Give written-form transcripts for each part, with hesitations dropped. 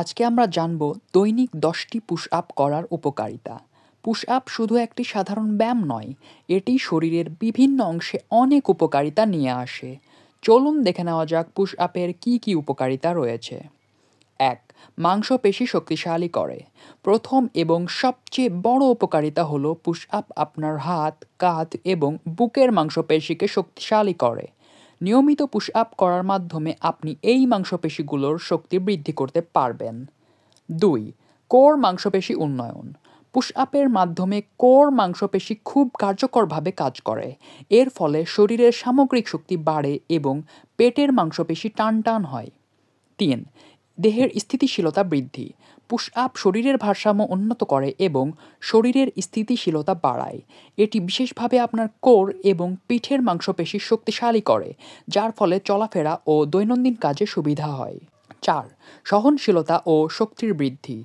আজকে আমরা জানব দৈনিক 10টি পুশ আপ করার উপকারিতা। পুশ আপ শুধু একটি সাধারণ ব্যায়াম নয়, এটি শরীরের বিভিন্ন অংশে অনেক উপকারিতা নিয়ে আসে। চলুন দেখে নেওয়া যাক পুশ আপের কী কী উপকারিতা রয়েছে। ১. মাংসপেশি শক্তিশালী করে। প্রথম এবং সবচেয়ে বড় উপকারিতা হলো পুশ আপ আপনার হাত, কাঁধ এবং বুকের মাংসপেশিকে শক্তিশালী করে। নিয়মিত পুশ আপ করার মাধ্যমে আপনি এই মাংসপেশিগুলোর শক্তি বৃদ্ধি করতে পারবেন। ২. কোর মাংসপেশি উন্নয়ন। পুশ আপের মাধ্যমে কোর মাংসপেশি খুব কার্যকরভাবে কাজ করে। এর ফলে শরীরের সামগ্রিক শক্তি বাড়ে এবং পেটের মাংসপেশি টানটান হয়। ৩. দেহের স্থিতিশীলতা বৃদ্ধি। পুশ আপ শরীরের ভারসাম্য উন্নত করে এবং শরীরের স্থিতিশীলতা বাড়ায়। এটি বিশেষভাবে আপনার কোর এবং পিঠের মাংসপেশি শক্তিশালী করে, যার ফলে চলাফেরা ও দৈনন্দিন কাজে সুবিধা হয়। ৪. সহনশীলতা ও শক্তির বৃদ্ধি।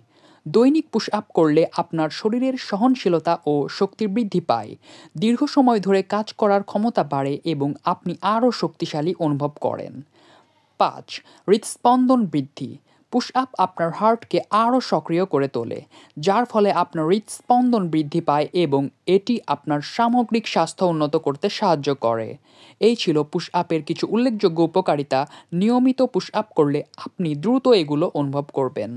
দৈনিক পুশ আপ করলে আপনার শরীরের সহনশীলতা ও শক্তির বৃদ্ধি পায়। দীর্ঘ সময় ধরে কাজ করার ক্ষমতা বাড়ে এবং আপনি আরও শক্তিশালী অনুভব করেন। ৫. হৃদস্পন্দন বৃদ্ধি। পুশ আপ আপনার হার্টকে আরও সক্রিয় করে তোলে, যার ফলে আপনার হৃদস্পন্দন বৃদ্ধি পায় এবং এটি আপনার সামগ্রিক স্বাস্থ্য উন্নত করতে সাহায্য করে। এই ছিল পুশ আপের কিছু উল্লেখযোগ্য উপকারিতা। নিয়মিত পুশ আপ করলে আপনি দ্রুত এগুলো অনুভব করবেন।